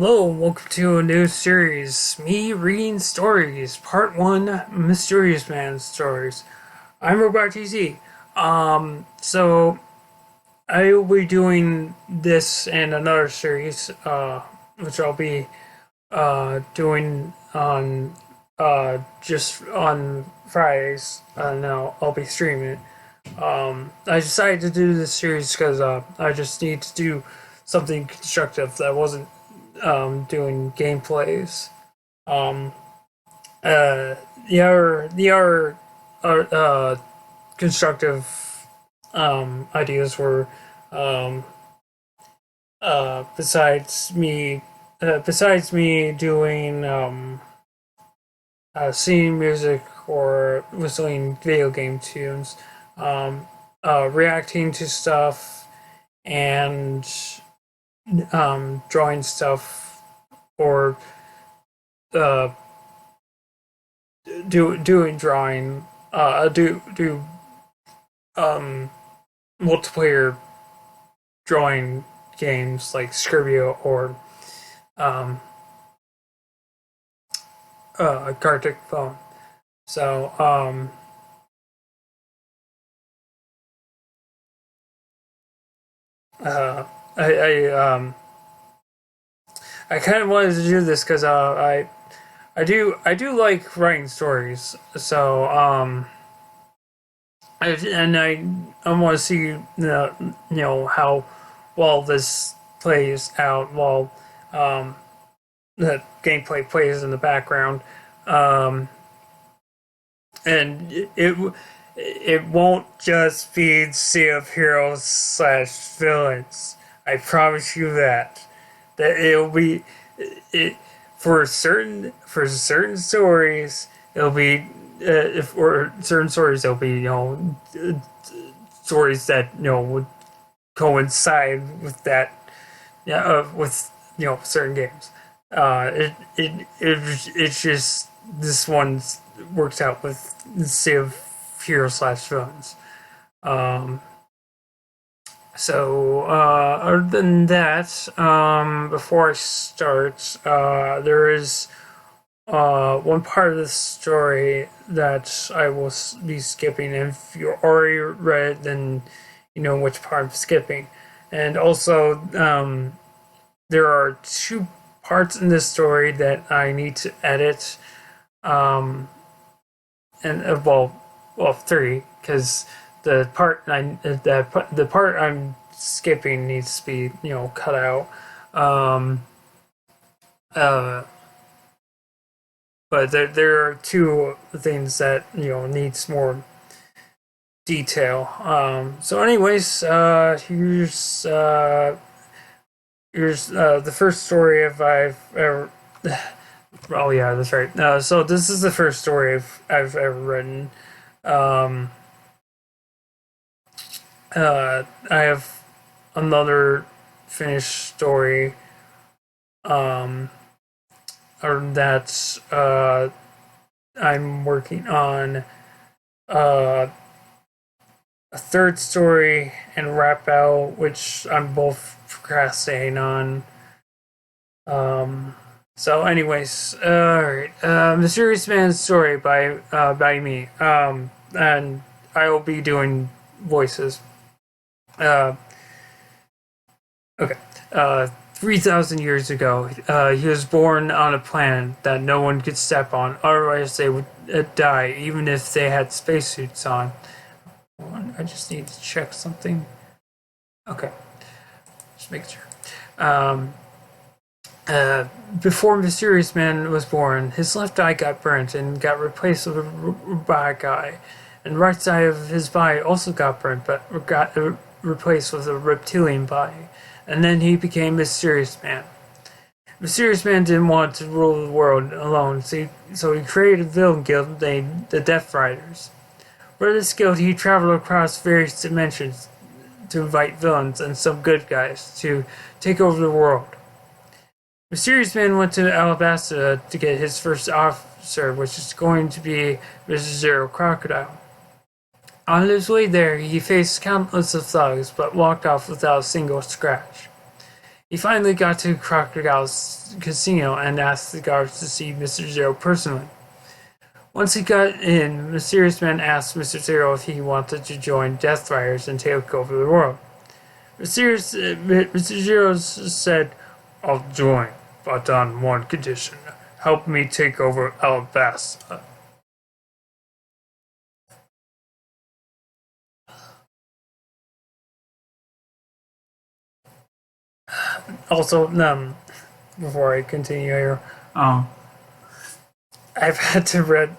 Hello, and welcome to a new series, me reading stories, part one, Mysteriousman stories. I'm RobotGz. So I will be doing this and another series, which I'll be doing on just on Fridays. Now I'll be streaming it. I decided to do this series because I just need to do something constructive that wasn't doing gameplays. Um, uh, the other constructive ideas were um, besides me doing singing music or whistling video game tunes, um, reacting to stuff and drawing stuff or uh, doing drawing, do um, multiplayer drawing games like Scribio or um, Gartic Phone. So uh, I I kind of wanted to do this because I do like writing stories. So I want to see how well this plays out while um, the gameplay plays in the background, um, and it won't just be Sea of Heroes slash villains. I promise you that it'll be it for certain stories it'll be if or certain stories it'll be stories that would coincide with that, yeah, with certain games. It's just this one works out with Sea of Hero slash villains. Um, other than that, before I start, there is one part of the story that I will be skipping. If you already read it, then you know which part I'm skipping. And also, there are two parts in this story that I need to edit, um, and well, three, because the part I'm skipping needs to be cut out. Um, uh, but there are two things that needs more detail. So, anyways, here's the first story I've ever. Oh yeah, that's right. So this is the first story I've ever written. Um, I have another finished story. Um, or that I'm working on uh, a third story and wrap out, which I'm both procrastinating on. So, anyways, all right. Mysteriousman story by me. And I will be doing voices. Uh, okay. 3,000 years ago, he was born on a planet that no one could step on, otherwise they would die, even if they had spacesuits on. Hold on, I just need to check something. Okay, just make sure. Um, Before Mysteriousman was born, his left eye got burnt and got replaced with a robotic eye, and the right side of his body also got burnt, but got replaced with a reptilian body. And then he became Mysteriousman. Mysteriousman didn't want to rule the world alone, so he created a villain guild named the Death Riders. For this guild, he traveled across various dimensions to invite villains and some good guys to take over the world. Mysteriousman went to Alabasta to get his first officer, which is going to be Mr. Zero Crocodile. On his way there, he faced countless of thugs, but walked off without a single scratch. He finally got to Crocodile's casino and asked the guards to see Mr. Zero personally. Once he got in, Mysteriousman asked Mr. Zero if he wanted to join Death Riders and take over the world. Mr. Zero said, "I'll join, but on one condition. Help me take over Alabasta." Also, before I continue here, I've had to read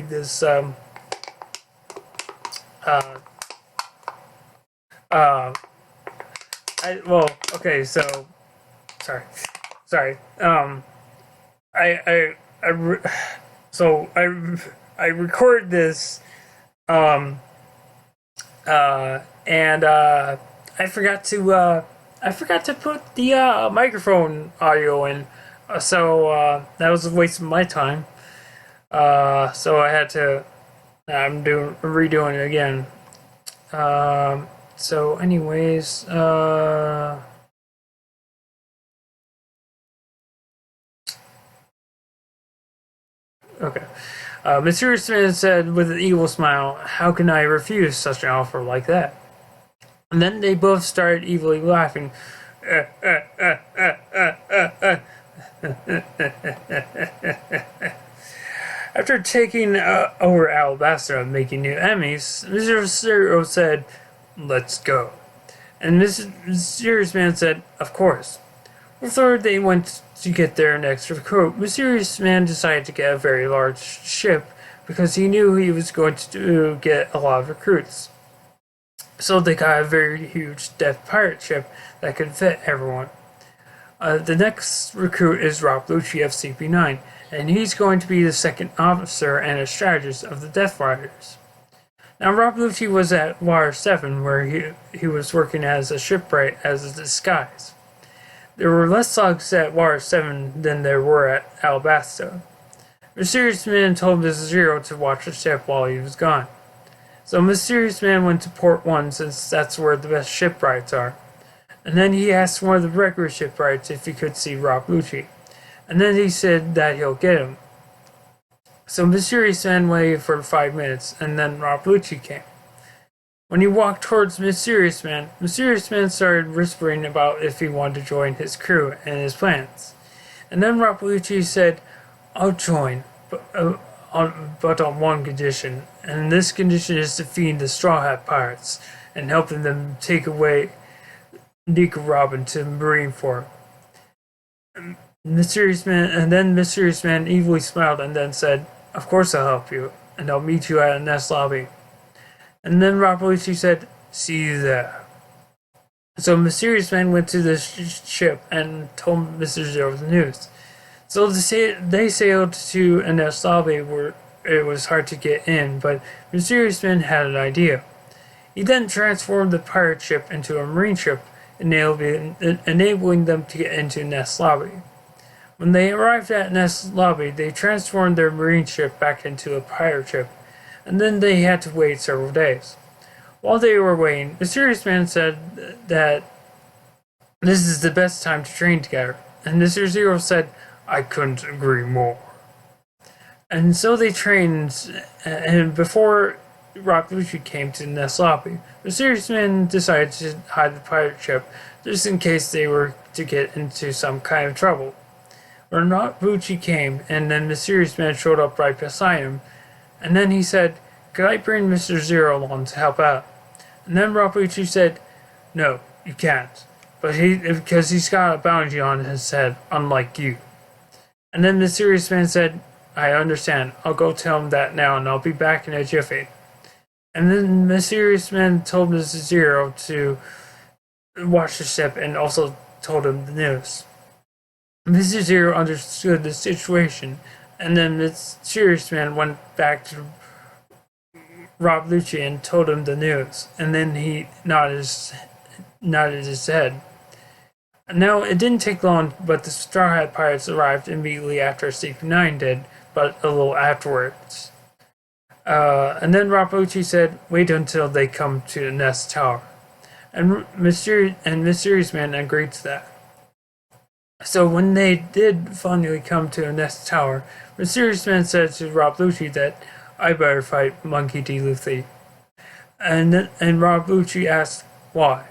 this okay, so sorry. So I record this and I forgot to put the microphone audio in, so that was a waste of my time. So I had to. I'm redoing it again. So, anyways, okay. Mysteriousman said with an evil smile, "How can I refuse such an offer like that?" And then they both started evilly laughing. After taking over Alabasta and making new enemies, Mr. Zero said, "Let's go." And Mysteriousman said, "Of course." Before they went to get their next recruit, Mysteriousman decided to get a very large ship because he knew he was going to get a lot of recruits. So they got a very huge death pirate ship that could fit everyone. The next recruit is Rob Lucci of CP9, and he's going to be the second officer and a strategist of the Death Riders. Now, Rob Lucci was at Water 7, where he was working as a shipwright as a disguise. There were less logs at Water 7 than there were at Alabasta. Mysteriousman told Mr. Zero to watch the ship while he was gone. So Mysteriousman went to Port 1 since that's where the best shipwrights are. And then he asked one of the regular shipwrights if he could see Rob Lucci. And then he said that he'll get him. So Mysteriousman waited for 5 minutes, and then Rob Lucci came. When he walked towards Mysteriousman, Mysteriousman started whispering about if he wanted to join his crew and his plans. And then Rob Lucci said, "I'll join, but on one condition, and this condition is defeating the Straw Hat Pirates and helping them take away Nico Robin to Marineford." Mysteriousman evilly smiled and then said, "Of course I'll help you, and I'll meet you at a nest lobby." And then Rob Lucci said, "See you there." So Mysteriousman went to the ship and told Mr. Zero the news. So they sailed to a nest lobby where it was hard to get in, but Mysteriousman had an idea. He then transformed the pirate ship into a marine ship, enabling them to get into Nest Lobby. When they arrived at Nest Lobby, they transformed their marine ship back into a pirate ship, and then they had to wait several days. While they were waiting, Mysteriousman said that this is the best time to train together, and Mr. Zero said, "I couldn't agree more." And so they trained, and before Rob Lucci came to Nest Lobby, Mysteriousman decided to hide the pirate ship just in case they were to get into some kind of trouble. When Rob Lucci came, and then Mysteriousman showed up right beside him, and then he said, "Could I bring Mr. Zero along to help out?" And then Rob Lucci said, "No, you can't, because he's got a bounty on his head, unlike you." And then Mysteriousman said, "I understand. I'll go tell him that now, and I'll be back in a jiffy." And then Mysteriousman told Mr. Zero to watch the ship and also told him the news. Mr. Zero understood the situation, and then Mysteriousman went back to Rob Lucci and told him the news, and then he nodded his head. Now, it didn't take long, but the Straw Hat Pirates arrived immediately after CP9 did, but a little afterwards. And then Rob Lucci said, "Wait until they come to the Nest Tower." and Mysteriousman agreed to that. So when they did finally come to the next tower, Mysteriousman said to Rob Lucci that I better fight Monkey D. Luffy. And Rob Lucci asked why.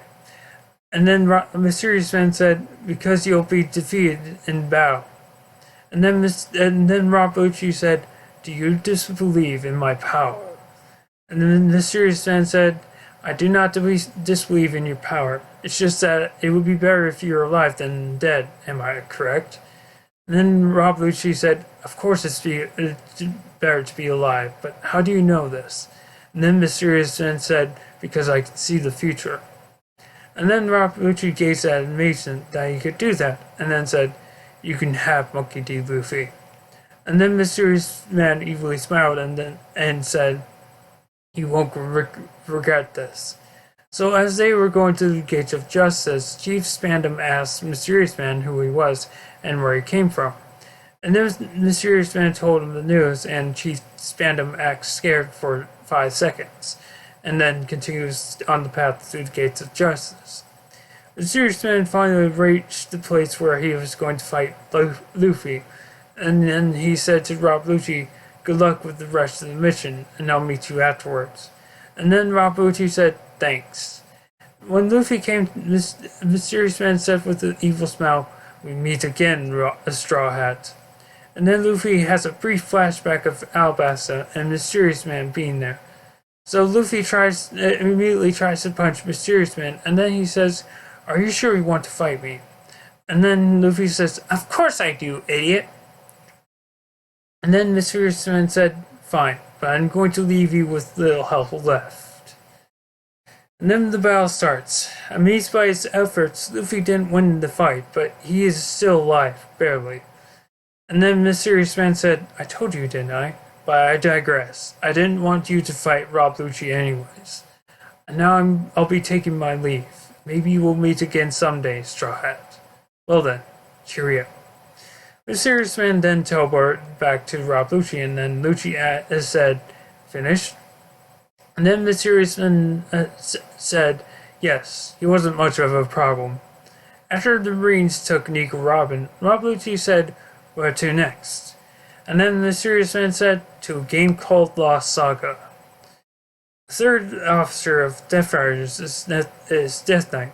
And then Mysteriousman said, because you'll be defeated in battle. And then Rob Lucci said, do you disbelieve in my power? And then the Mysteriousman said, I do not disbelieve in your power. It's just that it would be better if you were alive than dead. Am I correct? And then Rob Lucci said, of course it's better to be alive, but how do you know this? And then Mysteriousman said, because I can see the future. And then Rob Lucci gazed at amazement that he could do that, and then said, you can have Monkey D. Luffy. And then Mysteriousman evilly smiled and said, you won't regret this. So as they were going to the gates of justice, Chief Spandam asked Mysteriousman who he was and where he came from. And then Mysteriousman told him the news, and Chief Spandam acted scared for 5 seconds, and then continues on the path through the gates of justice. Mysteriousman finally reached the place where he was going to fight Luffy, and then he said to Rob Lucci, good luck with the rest of the mission, and I'll meet you afterwards. And then Rob Lucci said, thanks. When Luffy came, Mysteriousman said with an evil smile, we meet again, Straw Hat. And then Luffy has a brief flashback of Alabasta and Mysteriousman being there. So Luffy immediately tries to punch Mysteriousman, and then he says, are you sure you want to fight me? And then Luffy says, of course I do, idiot. And then Mysteriousman said, fine, but I'm going to leave you with little help left. And then the battle starts. Amazed by his efforts, Luffy didn't win the fight, but he is still alive, barely. And then Mysteriousman said, I told you, didn't I? But I digress. I didn't want you to fight Rob Lucci anyways. And now I'll be taking my leave. Maybe we'll meet again someday, Straw Hat. Well then, cheerio. Mysteriousman then teleported back to Rob Lucci, and then Lucci said, finished? And then Mysteriousman said, yes, he wasn't much of a problem. After the Marines took Nico Robin, Rob Lucci said, where to next? And then Mysteriousman said, to a game called Lost Saga. The third officer of Death Riders is Death Knight,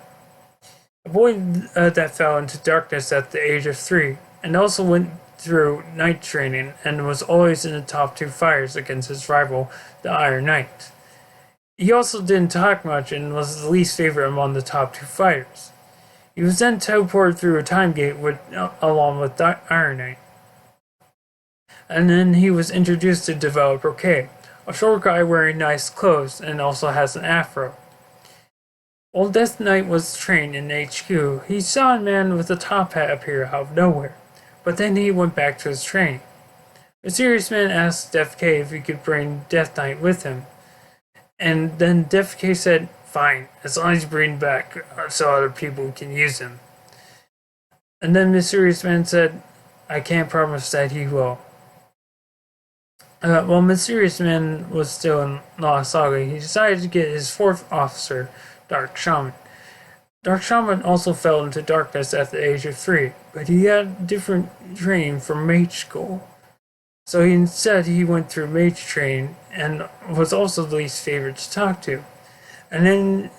a boy that fell into darkness at the age of 3, and also went through night training and was always in the top 2 fighters against his rival, the Iron Knight. He also didn't talk much and was the least favorite among the top 2 fighters. He was then teleported through a time gate along with the Iron Knight. And then he was introduced to Developer K, a short guy wearing nice clothes and also has an afro. While Death Knight was trained in HQ, he saw a man with a top hat appear out of nowhere, but then he went back to his training. Mysteriousman asked Def K if he could bring Death Knight with him, and then Def K said, fine, as long as you bring him back so other people can use him. And then Mysteriousman said, I can't promise that he will. While Mysteriousman was still in Lost Saga, he decided to get his 4th officer, Dark Shaman. Dark Shaman also fell into darkness at the age of 3, but he had different training from mage school. So instead he went through mage training and was also the least favorite to talk to. And then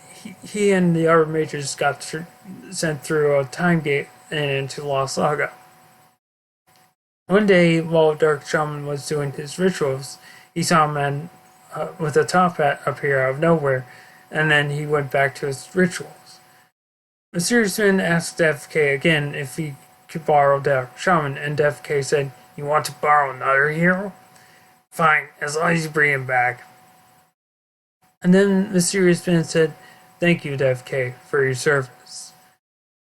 he and the other mages got sent through a time gate and into Lost Saga. One day, while Dark Shaman was doing his rituals, he saw a man with a top hat appear out of nowhere, and then he went back to his rituals. Mysteriousman asked Def K again if he could borrow Dark Shaman, and Def K said, you want to borrow another hero? Fine, as long as you bring him back. And then Mysteriousman said, thank you, Def K, for your service.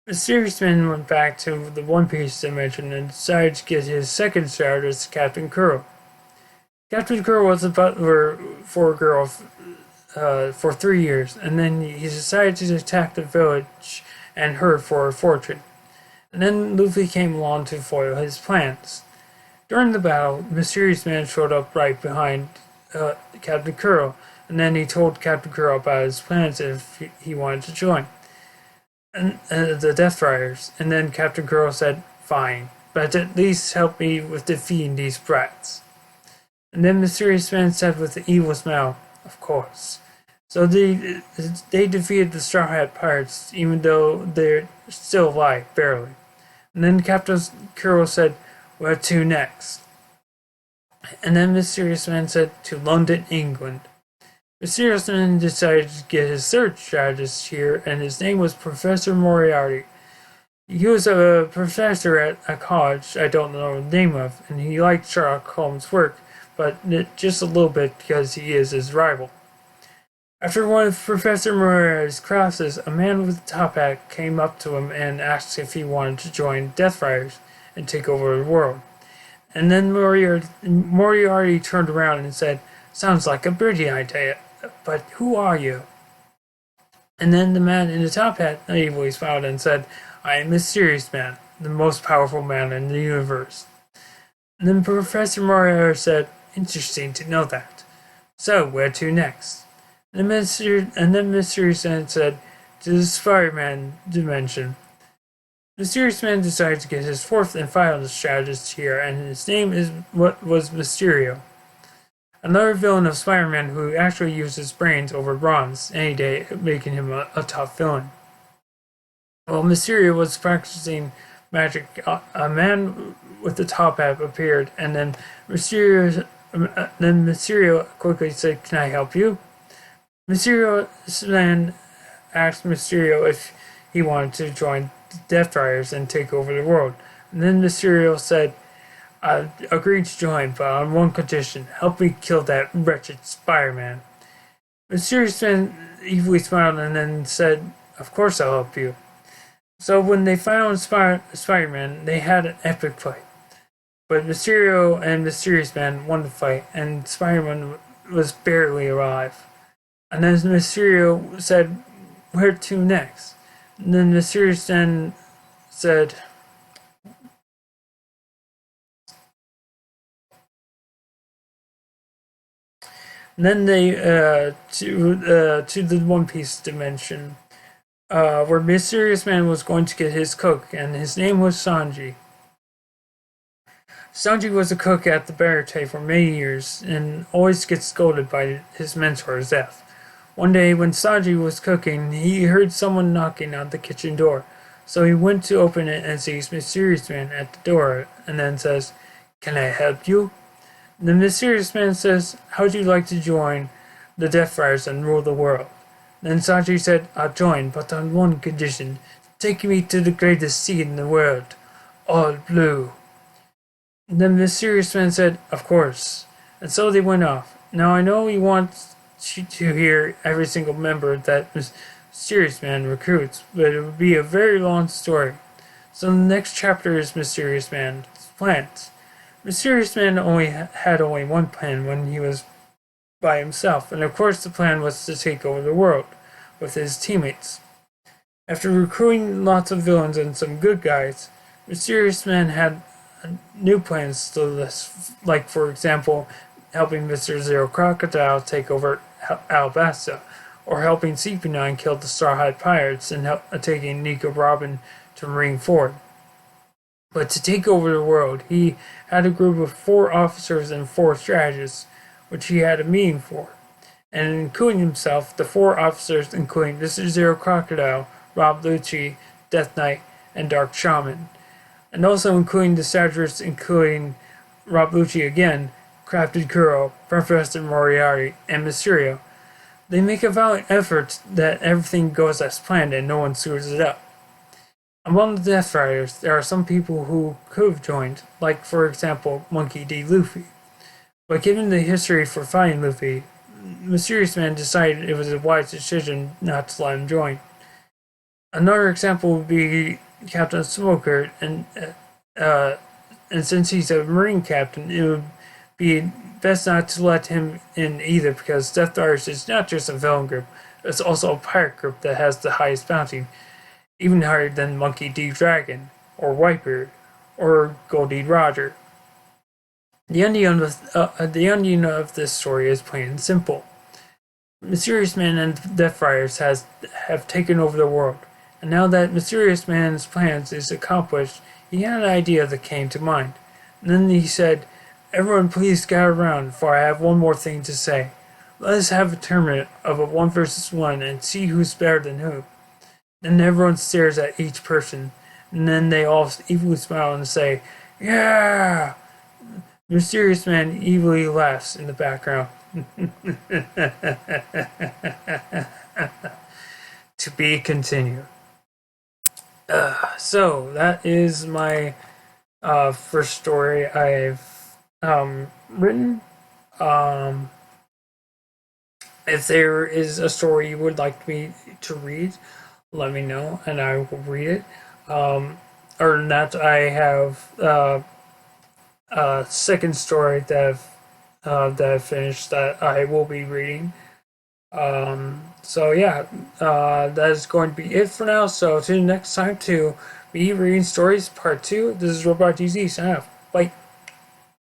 Mysteriousman went back to the One Piece dimension and decided to get his second start as Captain Kuro. Captain Kuro was a butler for a girl for 3 years, and then he decided to attack the village and her for a fortune. And then Luffy came along to foil his plans. During the battle, Mysteriousman showed up right behind Captain Kuro, and then he told Captain Kuro about his plans if he wanted to join and the Death Riders. And then Captain Kuro said, "Fine, but at least help me with defeating these brats." And then Mysteriousman said with an evil smile, "Of course." So they defeated the Straw Hat Pirates, even though they're still alive, barely. And then Captain Kuro said, "Where to next?" And then Mysteriousman said, "To London, England." Mysteriousman decided to get his third strategist here, and his name was Professor Moriarty. He was a professor at a college I don't know the name of, and he liked Sherlock Holmes' work, but just a little bit because he is his rival. After one of Professor Moriarty's classes, a man with a top hat came up to him and asked if he wanted to join Death Riders and take over the world. And then Moriarty turned around and said, "Sounds like a pretty idea, but who are you?" And then the man in the top hat naively smiled and said, "I am Mysteriousman, the most powerful man in the universe." And then Professor Moriarty said, "Interesting to know that. So, where to next?" And then Mysteriousman said, "To the Spider-Man dimension." Mysteriousman decided to get his fourth and final strategist here, and his name was Mysterio. Another villain of Spider-Man who actually uses brains over bronze any day, making him a top villain. While Mysterio was practicing magic, a man with a top hat appeared, and then Mysterio quickly said, "Can I help you?" Mysterioman asked Mysterio if he wanted to join the Death Riders and take over the world. And then Mysterio said, "I agreed to join, but on one condition. Help me kill that wretched Spider-Man." Mysterioman evilly smiled and then said, "Of course I'll help you." So when they found Spider-Man, they had an epic fight. But Mysterio and Mysteriousman won the fight, and Spider-Man was barely alive. And then Mysterio said, "Where to next?" And then Mysterioman said, and then they to the One Piece dimension, where Mysteriousman was going to get his cook, and his name was Sanji. Sanji was a cook at the Barate for many years, and always gets scolded by his mentor, Zeph. One day, when Sanji was cooking, he heard someone knocking on the kitchen door. So he went to open it and sees Mysteriousman at the door, and then says, "Can I help you?" The Mysteriousman says, "How'd you like to join the Death Riders and rule the world?" Then Sanji said, "I'll join, but on one condition. Take me to the greatest sea in the world, all blue." The Mysteriousman said, "Of course." And so they went off. Now I know you want to hear every single member that Mysteriousman recruits, but it would be a very long story. So the next chapter is Mysteriousman's plans. Mysteriousman had only one plan when he was by himself, and of course the plan was to take over the world with his teammates. After recruiting lots of villains and some good guys, Mysteriousman had new plans to this, like for example, helping Mr. Zero Crocodile take over Alabasta, or helping CP9 kill the Straw Hat Pirates and taking Nico Robin to Marineford. But to take over the world, he had a group of 4 officers and 4 strategists, which he had a meeting for. And including himself, the 4 officers including Mr. Zero Crocodile, Rob Lucci, Death Knight, and Dark Shaman. And also including the strategists including Rob Lucci again, Captain Kuro, Professor Moriarty, and Mysterio. They make a valiant effort that everything goes as planned and no one screws it up. Among the Death Riders, there are some people who could have joined, like for example Monkey D. Luffy. But given the history for fighting Luffy, Mysteriousman decided it was a wise decision not to let him join. Another example would be Captain Smoker, and since he's a Marine captain, it would be best not to let him in either, because Death Riders is not just a villain group, it's also a pirate group that has the highest bounty, even higher than Monkey D. Dragon, or Whitebeard, or Goldie Roger. The ending of this story is plain and simple. Mysteriousman and the Death Riders have taken over the world, and now that Mysteriousman's plans is accomplished, he had an idea that came to mind. And then he said, "Everyone please gather around, for I have one more thing to say. Let us have a tournament of a 1 versus 1 and see who's better than who." Then everyone stares at each person, and then they all evilly smile and say, "Yeah!" Mysteriousman evilly laughs in the background. To be continued. So that is my first story I've written. Um, if there is a story you would like me to read, let me know and I will read it. Other than that, I have a second story that I've finished that I will be reading. So yeah, that is going to be it for now. So tune next time to me reading stories part 2. This is RobotGz. Sign off. Bye.